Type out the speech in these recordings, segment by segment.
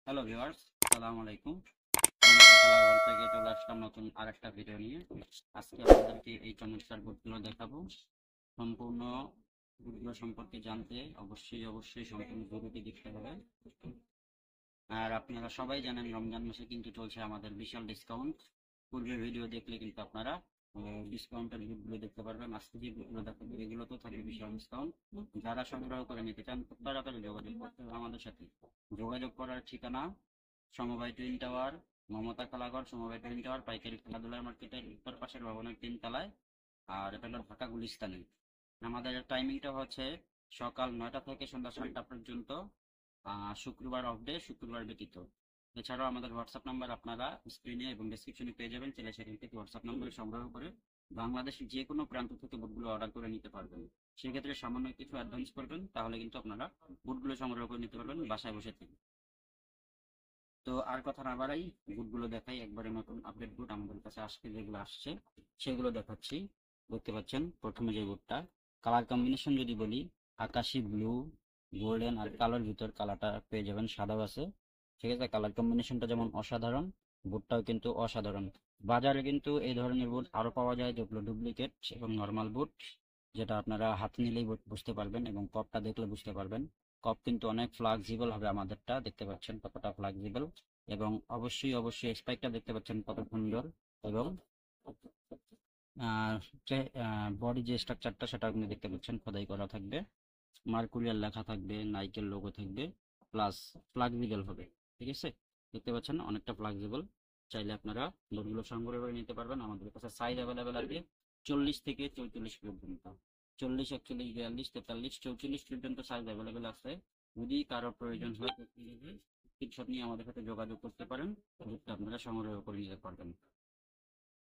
Hello viewers, আসসালামু আলাইকুম। চমৎকার খেলাঘর থেকে চলে আসলাম নতুন আরেকটা ভিডিও নিয়ে। আজকে আপনাদেরকে এই চমৎকার বুটগুলো দেখাবো। সম্পূর্ণ বুটগুলো সম্পর্কে জানতে অবশ্যই সম্পূর্ণ ভিডিওটি দেখতে হবে। আর আপনারা সবাই জানেন রমজান মাসে কিন্তু চলছে আমাদের বিশাল ডিসকাউন্ট। পূর্বের ভিডিও দেখলে কিন্তু আপনারা ডিসকাউন্টের বুটগুলো দেখতে পারবেন। আজকে যে বুটগুলো দেখাবো এগুলো তো থাকবে বিশাল ডিসকাউন্ট। যারা সংগ্রহ করে নিতে চান খুব তাড়াতাড়ি যোগাযোগ করতে হবে আমাদের সাথে। যোগাযোগ করার ঠিকানা সমবায় টুইন টাওয়ার, মমতা কালাগড় সমবায় টুইন টাওয়ার, পাইকারি খেলাধুলার মার্কেটের উত্তর পাশের ভবনের 3 তলায়। আর এটা হলো ঢাকা গুলিস্তানে। আমাদের টাইমিংটা হচ্ছে সকাল 9টা থেকে সন্ধ্যা 7টা পর্যন্ত। শুক্রবার অফ ডে, শুক্রবার ব্যতীত। এছাড়াও আমাদের হোয়াটসঅ্যাপ নাম্বার আপনারা স্ক্রিনে এবং ডেসক্রিপশনে পেয়ে যাবেন। চাইলে সেখান থেকে হোয়াটসঅ্যাপ নাম্বারে সংগ্রহ করে বাংলাদেশের যে কোনো প্রান্ত থেকে বুটগুলো অর্ডার করে নিতে পারবেন। সেক্ষেত্রে সামান্য কিছু অ্যাডভান্স করবেন, তাহলে কিন্তু আপনারা বুটগুলো সংগ্রহ করে নিতে পারবেন বাসায় বসে থেকে। তো আর কথা না বাড়াই, বুটগুলো দেখাই। একবারে নতুন আপডেট বুট আমাদের কাছে আজকে যেগুলো আসছে সেগুলো দেখাচ্ছি। দেখতে পাচ্ছেন প্রথমে যে বুটটা, কালার কম্বিনেশন যদি বলি, আকাশি ব্লু, গোল্ডেন আর কালোর ভিতর কালারটা পেয়ে যাবেন, সাদাও আছে। ঠিক আছে, কালার কম্বিনেশনটা যেমন অসাধারণ, বুটটাও কিন্তু অসাধারণ। বাজারে কিন্তু এই ধরনের বুট আরো পাওয়া যায়, যেগুলো ডুপ্লিকেট এবং নর্মাল বুট, যেটা আপনারা হাতে নিলেই বুঝতে পারবেন এবং কপটা দেখলে বুঝতে পারবেন। কপ কিন্তু অনেক ফ্লেক্সিবল হবে আমাদেরটা, দেখতে পাচ্ছেন কতটা ফ্লেক্সিবল। এবং অবশ্যই স্পাইকটা দেখতে পাচ্ছেন কত সুন্দর। এবং বডি যে স্ট্রাকচারটা সেটা আপনি দেখতে পাচ্ছেন, খোদাই করা থাকবে, মার্কুরিয়াল লেখা থাকবে, নাইকের লোগো থাকবে, প্লাস ফ্লেক্সিবল হবে। ঠিক আছে, দেখতে পাচ্ছেন অনেকটা ফ্লেক্সিবল। চাইলে আপনারা বোর্ডগুলো সংগ্রহ করে নিতে পারবেন। আমাদের কাছে সাইজ অ্যাভেলেবেল আছে 40 থেকে 44 পর্যন্ত। 40, 41, 42, 43, 44 পর্যন্ত সাইজ অ্যাভেলেবেল আছে। যদি কারো প্রয়োজন হয় স্ক্রিনশট নিয়ে আমাদের সাথে যোগাযোগ করতে পারেন, বুটটা আপনারা সংগ্রহ করে নিতে পারবেন।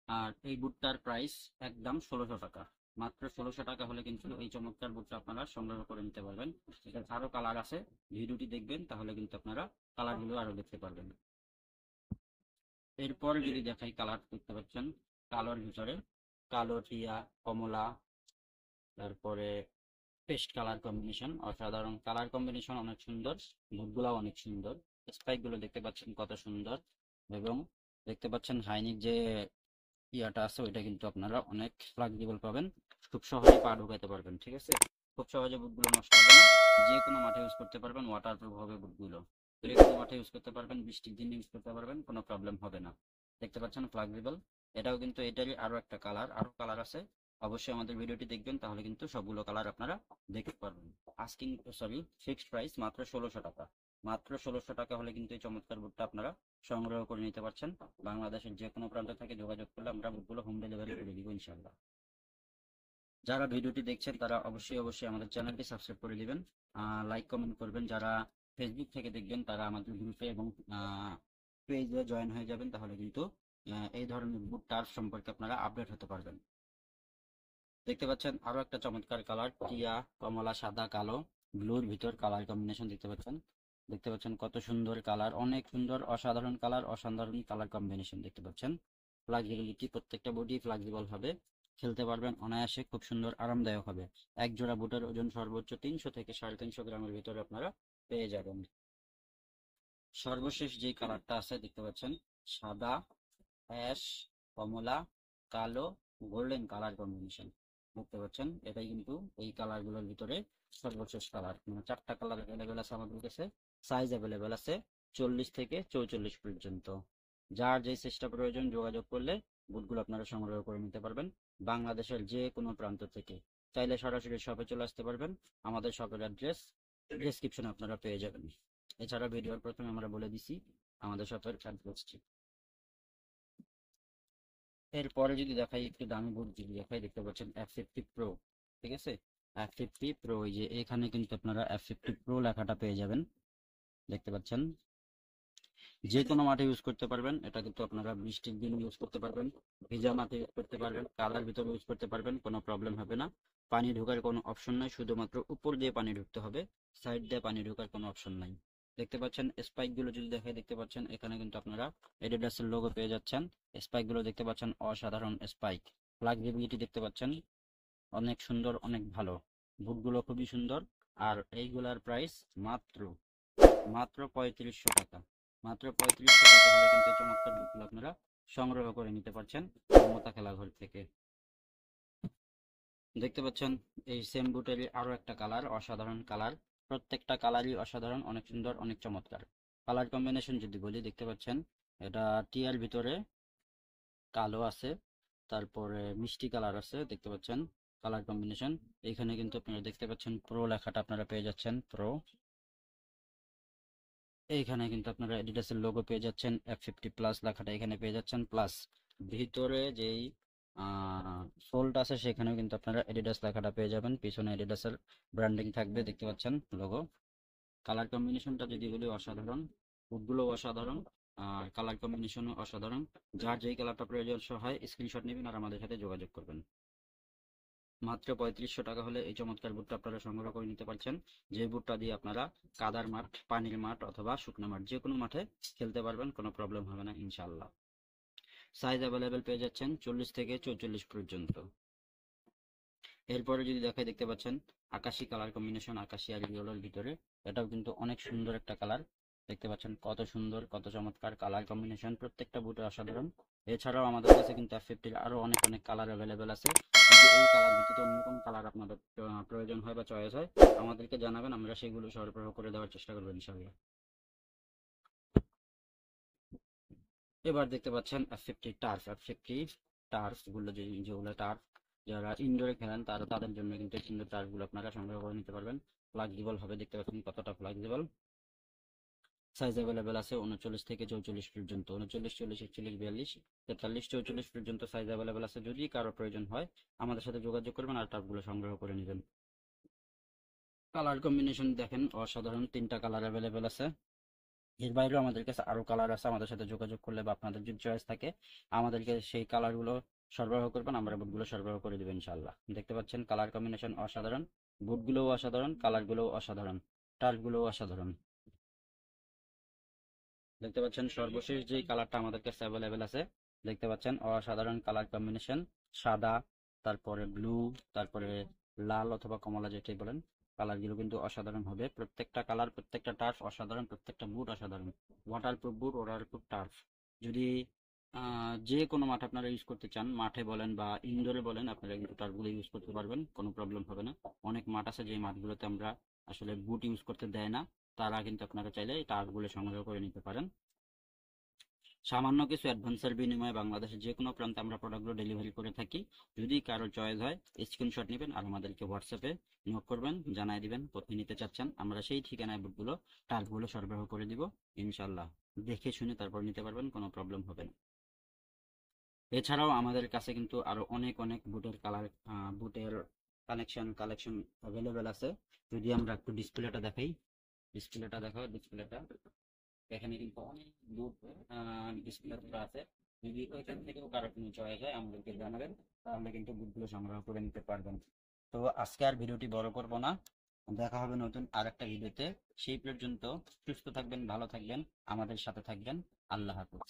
আর এই বুটটার প্রাইস একদম 1600 টাকা। মাত্র 1600 টাকা হলে কিন্তু এই চমৎকার বুটটা আপনারা সংগ্রহ করে নিতে পারবেন। এটার আরো কালার আছে, ভিডিওটি দেখবেন তাহলে কিন্তু আপনারা কালারগুলো আরো দেখতে পারবেন। এরপর যদি দেখাই, কালার দেখতে পাচ্ছেন কালোর ভিতরে কালো, টিয়া, কমলা, তারপরে পেস্ট কালার কম্বিনেশন, অসাধারণ কালার কম্বিনেশন, অনেক সুন্দর। বুটগুলো অনেক সুন্দর, স্পাইক গুলো দেখতে পাচ্ছেন কত সুন্দর। এবং দেখতে পাচ্ছেন হাইনিক যে ইয়াটা আছে ওইটা কিন্তু আপনারা অনেক ফ্লেক্সিবল পাবেন, খুব সহজে পা ঢোকাতে পারবেন। ঠিক আছে, খুব সহজে বুটগুলো নষ্ট হবে না, যে কোনো মাঠে ইউজ করতে পারবেন, ওয়াটারপ্রুফ হবে বুটগুলো। যে কোনো মাঠে ইউজ করতে পারবেন, বৃষ্টির দিনে ইউজ করতে পারবেন, কোনো প্রবলেম হবে না। দেখতে পাচ্ছেন ফ্লেক্সিবল। এটাও কিন্তু এটারই আরো একটা কালার, আরো কালার আছে। অবশ্যই আমাদের ভিডিওটি দেখবেন তাহলে কিন্তু সবগুলো কালার আপনারা দেখতে পারবেন। আস্কিং সরি, ফিক্সড প্রাইস মাত্র 1600 টাকা। মাত্র 1600 টাকা হলে কিন্তু এই চমৎকার বুটটা আপনারা সংগ্রহ করে নিতে পারছেন। বাংলাদেশের যে কোনো প্রান্ত থেকে যোগাযোগ করলে আমরা বুটগুলো হোম ডেলিভারি করে দিব ইনশাল্লাহ। যারা ভিডিওটি দেখছেন তারা অবশ্যই আমাদের চ্যানেলটি সাবস্ক্রাইব করে দিবেন, লাইক কমেন্ট করবেন। যারা ফেসবুক থেকে দেখবেন তারা আমাদের গ্রুপে এবং পেজে জয়েন হয়ে যাবেন, তাহলে কিন্তু এই ধরনের বুটটার সম্পর্কে আপনারা আপডেট হতে পারবেন। দেখতে পাচ্ছেন আরো একটা চমৎকার কালার, টিয়া, কমলা, সাদা, কালো, ব্লুর ভিতর কালার কম্বিনেশন দেখতে পাচ্ছেন। দেখতে পাচ্ছেন কত সুন্দর কালার, অনেক সুন্দর, অসাধারণ কালার, অসাধারণ কালার কম্বিনেশন দেখতে পাচ্ছেন। ফ্লেক্সিবিলিটি, প্রত্যেকটা বডি ফ্লেক্সিবল হবে, খেলতে পারবেন অনায়াসে, খুব সুন্দর আরামদায়ক হবে। এক জোড়া বুটের ওজন সর্বোচ্চ 300 থেকে 350 গ্রামের ভিতরে আপনারা পেয়ে যাবেন। সর্বশেষ যে কালারটা আছে দেখতে পাচ্ছেন, সাদা, অ্যাশ, কমলা, কালো, গোল্ডেন কালার কম্বিনেশন দেখতে পাচ্ছেন। এটাই কিন্তু এই কালার গুলোর ভিতরে সর্বশেষ কালার, মানে 4টা কালার অ্যাভেলেবেল আছে আমাদের কাছে। সাইজ অ্যাভেলেবেল আছে 40 থেকে 44 পর্যন্ত। যার যে চেষ্টা প্রয়োজন যোগাযোগ করলে বুটগুলো আপনারা সংগ্রহ করে নিতে পারবেন বাংলাদেশের যে কোনো প্রান্ত থেকে। চাইলে সরাসরি শপে চলে আসতে পারবেন, আমাদের শপের অ্যাড্রেস ডেসক্রিপশনে আপনারা পেয়ে যাবেন। এছাড়া ভিডিওর প্রথমে আমরা বলে দিছি আমাদের শপের অ্যাড্রেসটি। এরপরে যদি দেখাই, একটু দামি বুট যদি দেখাই, দেখতে পাচ্ছেন F50 Pro। ঠিক আছে, F50 Pro, এই যে এখানে কিন্তু আপনারা F50 Pro লেখাটা পেয়ে যাবেন। দেখতে পাচ্ছেন যে কোনো মাঠে ইউজ করতে পারবেন, এটা কিন্তু আপনারা বৃষ্টির দিন ইউজ করতে পারবেন, ভিজা মাঠে ইউজ করতে পারবেন, কাদার ভিতরে ইউজ করতে পারবেন, কোনো প্রবলেম হবে না। পানি ঢোকার কোনো অপশন নাই, শুধুমাত্র উপর দিয়ে পানি ঢুকতে হবে, সাইড দিয়ে পানি ঢোকার কোনো অপশন নাই। দেখতে পাচ্ছেন স্পাইক গুলো যদি দেখাই, দেখতে পাচ্ছেন এখানে কিন্তু আপনারা এডিডাসের লোগো পেয়ে যাচ্ছেন। স্পাইক গুলো দেখতে পাচ্ছেন অসাধারণ স্পাইক, ফ্লেক্সিবিলিটি দেখতে পাচ্ছেন অনেক সুন্দর, অনেক ভালো। বুটগুলো খুবই সুন্দর। আর এইগুলার প্রাইস মাত্র মাত্র 3500 টাকা। মাত্র 3500 টাকা হলে কিন্তু এই চমৎকার বুটগুলো আপনারা সংগ্রহ করে নিতে পারছেন মমতা খেলাঘর থেকে। দেখতে পাচ্ছেন এই সেম বুটেরই আরো একটা কালার, অসাধারণ কালার। প্রত্যেকটা কালারই অসাধারণ, অনেক সুন্দর, অনেক চমৎকার। কালার কম্বিনেশন যদি বলি, দেখতে পাচ্ছেন এটা টিয়ার ভিতরে কালো আছে, তারপরে মিষ্টি কালার আছে। দেখতে পাচ্ছেন কালার কম্বিনেশন। এখানে কিন্তু আপনারা দেখতে পাচ্ছেন প্রো লেখাটা আপনারা পেয়ে যাচ্ছেন, প্রো। এইখানে কিন্তু আপনারা এডিডাসের লোগো পেয়ে যাচ্ছেন, F50 প্লাস লেখাটা এখানে পেয়ে যাচ্ছেন, প্লাস ভিতরে যেই সোলটা আছে সেখানেও কিন্তু আপনারা এডিডাস লেখাটা পেয়ে যাবেন, পিছনে এডিডাসের ব্র্যান্ডিং থাকবে। দেখতে পাচ্ছেন লোগো। কালার কম্বিনেশনটা যদি বলি, অসাধারণ। বুটগুলো অসাধারণ, আর কালার কম্বিনেশনও অসাধারণ। যার যেই কালারটা প্রয়োজন হয় স্ক্রিনশট নেবেন আর আমাদের সাথে যোগাযোগ করবেন। মাত্র 3500 টাকা হলে এই চমৎকার বুটটা আপনারা সংগ্রহ করে নিতে পারছেন, যে বুটটা দিয়ে আপনারা কাদার মাঠ, পানির মাঠ অথবা শুকনো মাঠ যে কোনো মাঠে খেলতে পারবেন, কোনো প্রবলেম হবে না ইনশাআল্লাহ। সাইজ অ্যাভেলেবেল পেয়ে যাচ্ছেন 40 থেকে 44 পর্যন্ত। এরপরে যদি দেখাই, দেখতে পাচ্ছেন আকাশি কালার কম্বিনেশন, আকাশি আর ইয়েলোর ভিতরে। এটাও কিন্তু অনেক সুন্দর একটা কালার। দেখতে পাচ্ছেন কত সুন্দর, কত চমৎকার কালার কম্বিনেশন, প্রত্যেকটা বুটে অসাধারণ। এছাড়াও আমাদের কাছে কিন্তু F50 আরো অনেক অনেক কালার অ্যাভেলেবেল আছে। যদি এই কালার ভিত্তিতে অন্য কোনো কালার আপনাদের প্রয়োজন হয় বা চয়েস হয়, আমাদেরকে জানাবেন, আমরা সেগুলো সরবরাহ করে দেওয়ার চেষ্টা করবো ইনশাআল্লাহ। এবার দেখতে পাচ্ছেন F50 টার্ফ, F50 টার্ফ গুলো, যেগুলো টার্ফ যারা ইনডোরে খেলেন তাদের জন্য কিন্তু সুন্দর টার্ফ গুলো আপনারা সংগ্রহ করে নিতে পারবেন। ফ্লেক্সিবল হবে, দেখতে পাচ্ছেন কতটা ফ্লেক্সিবল। সাইজ অ্যাভেলেবেল আছে 39 থেকে 44 পর্যন্ত, 39, 40, 41, 42, 43, 44 পর্যন্ত সাইজ অ্যাভেলেবেল আছে। যদি কারো প্রয়োজন হয় আমাদের সাথে যোগাযোগ করবেন আর টার্ফ গুলো সংগ্রহ করে নেবেন। কালার কম্বিনেশন দেখেন অসাধারণ, 3টা কালার অ্যাভেলেবেল আছে। এর বাইরেও আমাদের কাছে আরো কালার আছে, আমাদের সাথে যোগাযোগ করলে বা আপনাদের যদি চয়েস থাকে আমাদেরকে সেই কালারগুলো সরবরাহ করবেন, আমরা বুটগুলো সরবরাহ করে দেবো ইনশাআল্লাহ। দেখতে পাচ্ছেন কালার কম্বিনেশন অসাধারণ, বুটগুলোও অসাধারণ, কালারগুলোও অসাধারণ, টার্ফগুলোও অসাধারণ। দেখতে পাচ্ছেন সর্বশেষ যেই কালারটা আমাদের কাছে অ্যাভেলেবেল আছে, দেখতে পাচ্ছেন অসাধারণ কালার কম্বিনেশন, সাদা, তারপরে ব্লু, তারপরে লাল অথবা কমলা যেটাই বলেন, কালারগুলো কিন্তু অসাধারণ হবে। প্রত্যেকটা কালার, প্রত্যেকটা টার্ফ অসাধারণ, প্রত্যেকটা বুট অসাধারণ। ওয়াটারপ্রুফ বুট, ওয়াটারপ্রুফ টার্ফ। যদি যে কোনো মাঠ আপনারা ইউজ করতে চান, মাঠে বলেন বা ইনডোরে বলেন, আপনারা কিন্তু টার্ফগুলো ইউজ করতে পারবেন, কোনো প্রবলেম হবে না। অনেক মাঠ আছে যে মাঠগুলোতে আমরা আসলে বুট ইউজ করতে দেয় না, তারা কিন্তু আপনারা চাইলে এই টার্ফগুলো সংগ্রহ করে নিতে পারেন। সামান্য কিছু অ্যাডভান্সের বিনিময়ে বাংলাদেশের যে কোনো প্রান্তে আমরা প্রোডাক্টগুলো ডেলিভারি করে থাকি। যদি কারো চয়েস হয় স্ক্রিনশট নেবেন আর আমাদেরকে হোয়াটসঅ্যাপে নক করবেন, জানাই দিবেন কোথায় নিতে চাচ্ছেন, আমরা সেই ঠিকানায় বুটগুলো, টার্ফগুলো সরবরাহ করে দিব ইনশাল্লাহ। দেখে শুনে তারপর নিতে পারবেন, কোনো প্রবলেম হবে না। এছাড়াও আমাদের কাছে কিন্তু আরো অনেক অনেক বুটের কালার, বুটের কালেকশন অ্যাভেলেবেল আছে। যদি আমরা একটু ডিসপ্লেটা দেখাই, ডিসপ্লেটা দেখো, ডিসপ্লেটা এখানে কিন্তু অনেক বুট ডিসপ্লে করা আছে। যদি ওইখান থেকেও কারো কোনো চয়েস হয় আমাদেরকে জানাবেন, তাহলে কিন্তু বুটগুলো সংগ্রহ করে নিতে পারবেন। তো আজকে আর ভিডিওটি বড় করব না, দেখা হবে নতুন আরেকটা ভিডিওতে। সেই পর্যন্ত সুস্থ থাকবেন, ভালো থাকবেন, আমাদের সাথে থাকবেন। আল্লাহ হাফেজ।